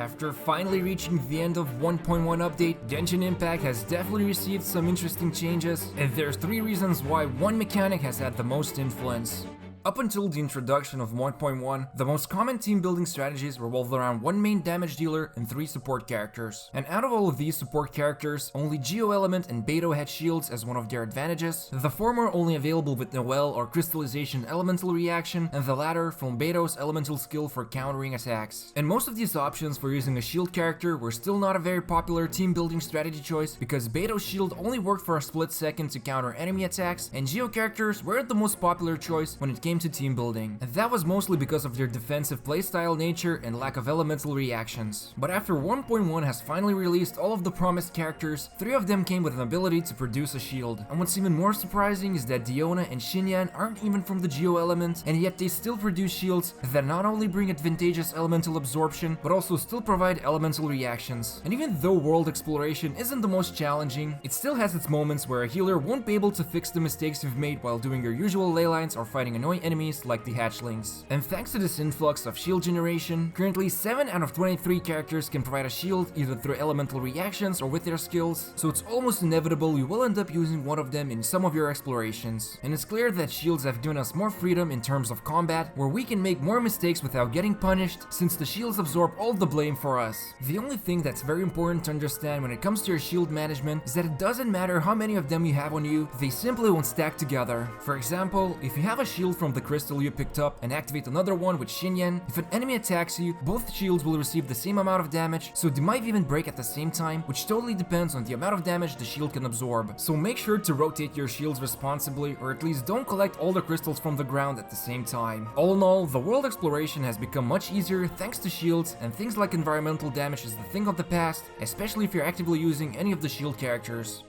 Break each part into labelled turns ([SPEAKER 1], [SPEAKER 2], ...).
[SPEAKER 1] After finally reaching the end of 1.1 update, Genshin Impact has definitely received some interesting changes, and there's 3 reasons why one mechanic has had the most influence. Up until the introduction of 1.1, the most common team building strategies revolved around one main damage dealer and 3 support characters. And out of all of these support characters, only Geo Element and Beidou had shields as one of their advantages, the former only available with Noelle or Crystallization elemental reaction, and the latter from Beidou's elemental skill for countering attacks. And most of these options for using a shield character were still not a very popular team building strategy choice, because Beidou's shield only worked for a split second to counter enemy attacks, and Geo characters weren't the most popular choice when it came to team building, and that was mostly because of their defensive playstyle nature and lack of elemental reactions. But after 1.1 has finally released all of the promised characters, 3 of them came with an ability to produce a shield. And what's even more surprising is that Diona and Xinyan aren't even from the Geo element, and yet they still produce shields that not only bring advantageous elemental absorption, but also still provide elemental reactions. And even though world exploration isn't the most challenging, it still has its moments where a healer won't be able to fix the mistakes you've made while doing your usual ley lines or fighting annoying enemies like the hatchlings. And thanks to this influx of shield generation, currently 7 out of 23 characters can provide a shield either through elemental reactions or with their skills, so it's almost inevitable you will end up using one of them in some of your explorations. And it's clear that shields have given us more freedom in terms of combat, where we can make more mistakes without getting punished, since the shields absorb all the blame for us. The only thing that's very important to understand when it comes to your shield management is that it doesn't matter how many of them you have on you, they simply won't stack together. For example, if you have a shield from the crystal you picked up and activate another one with Xinyan, if an enemy attacks you, both shields will receive the same amount of damage, so they might even break at the same time, which totally depends on the amount of damage the shield can absorb. So make sure to rotate your shields responsibly, or at least don't collect all the crystals from the ground at the same time. All in all, the world exploration has become much easier thanks to shields, and things like environmental damage is the thing of the past, especially if you're actively using any of the shield characters.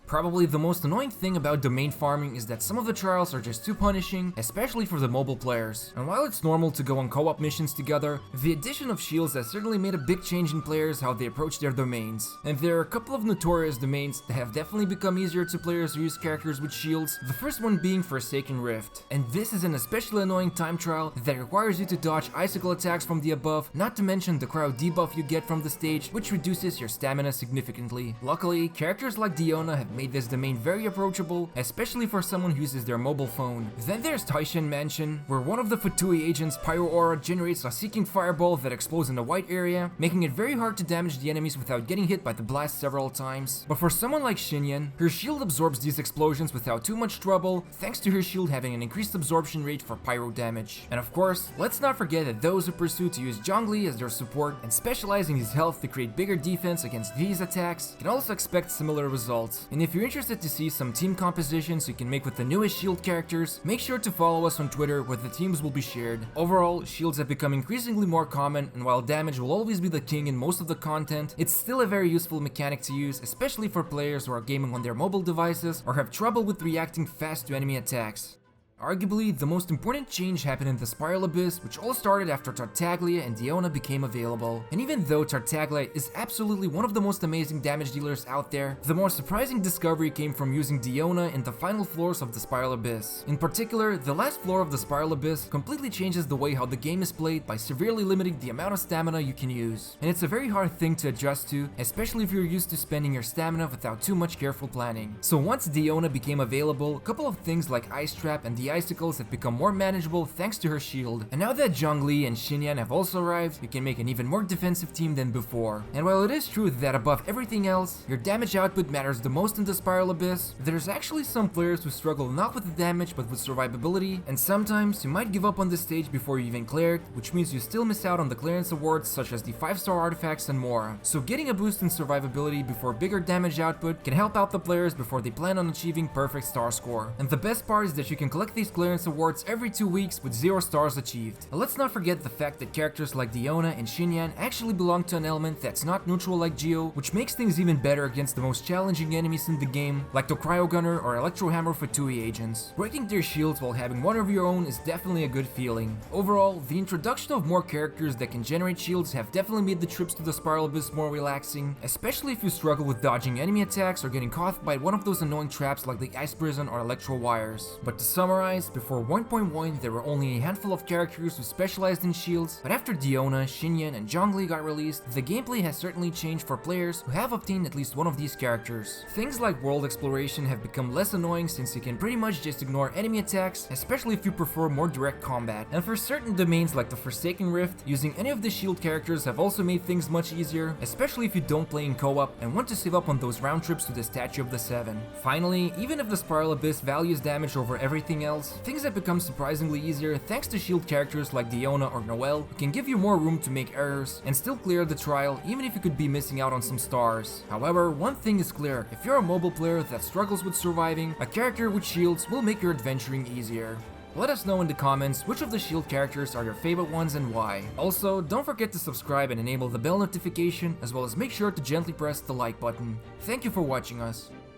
[SPEAKER 1] Probably the most annoying thing about domain farming is that some of the trials are just too punishing, especially for the mobile players. And while it's normal to go on co-op missions together, the addition of shields has certainly made a big change in players how they approach their domains. And there are a couple of notorious domains that have definitely become easier to players who use characters with shields, the first one being Forsaken Rift. And this is an especially annoying time trial that requires you to dodge icicle attacks from the above, not to mention the crowd debuff you get from the stage, which reduces your stamina significantly. Luckily, characters like Diona have made this domain very approachable, especially for someone who uses their mobile phone. Then there's Taishan Mansion, where one of the Fatui agents' Pyro Aura generates a seeking fireball that explodes in a white area, making it very hard to damage the enemies without getting hit by the blast several times. But for someone like Xinyan, her shield absorbs these explosions without too much trouble, thanks to her shield having an increased absorption rate for pyro damage. And of course, let's not forget that those who pursue to use Zhongli as their support and specializing his health to create bigger defense against these attacks can also expect similar results. And if you're interested to see some team compositions you can make with the newest shield characters, make sure to follow us on Twitter where the teams will be shared. Overall, shields have become increasingly more common, and while damage will always be the king in most of the content, it's still a very useful mechanic to use, especially for players who are gaming on their mobile devices or have trouble with reacting fast to enemy attacks. Arguably, the most important change happened in the Spiral Abyss, which all started after Tartaglia and Diona became available. And even though Tartaglia is absolutely one of the most amazing damage dealers out there, the more surprising discovery came from using Diona in the final floors of the Spiral Abyss. In particular, the last floor of the Spiral Abyss completely changes the way how the game is played by severely limiting the amount of stamina you can use. And it's a very hard thing to adjust to, especially if you're used to spending your stamina without too much careful planning. So once Diona became available, a couple of things like Ice Trap and the icicles have become more manageable thanks to her shield. And now that Zhongli and Xinyan have also arrived, you can make an even more defensive team than before. And while it is true that above everything else, your damage output matters the most in the Spiral Abyss, there's actually some players who struggle not with the damage but with survivability, and sometimes you might give up on this stage before you even clear it, which means you still miss out on the clearance awards such as the 5-star artifacts and more. So getting a boost in survivability before bigger damage output can help out the players before they plan on achieving perfect star score. And the best part is that you can collect these clearance awards every 2 weeks with 0 stars achieved. And let's not forget the fact that characters like Diona and Xinyan actually belong to an element that's not neutral like Geo, which makes things even better against the most challenging enemies in the game, like the Cryo Gunner or Electro Hammer Fatui agents. Breaking their shields while having one of your own is definitely a good feeling. Overall, the introduction of more characters that can generate shields have definitely made the trips to the Spiral Abyss more relaxing, especially if you struggle with dodging enemy attacks or getting caught by one of those annoying traps like the Ice Prison or Electro Wires. But to summarize, summarize, before 1.1 there were only a handful of characters who specialized in shields, but after Diona, Xinyan, and Zhongli got released, the gameplay has certainly changed for players who have obtained at least one of these characters. Things like world exploration have become less annoying since you can pretty much just ignore enemy attacks, especially if you prefer more direct combat. And for certain domains like the Forsaken Rift, using any of the shield characters have also made things much easier, especially if you don't play in co-op and want to save up on those round trips to the Statue of the Seven. Finally, even if the Spiral Abyss values damage over everything else, things have become surprisingly easier thanks to shield characters like Diona or Noelle, who can give you more room to make errors and still clear the trial even if you could be missing out on some stars. However, one thing is clear, if you're a mobile player that struggles with surviving, a character with shields will make your adventuring easier. Let us know in the comments which of the shield characters are your favorite ones and why. Also, don't forget to subscribe and enable the bell notification, as well as make sure to gently press the like button. Thank you for watching us.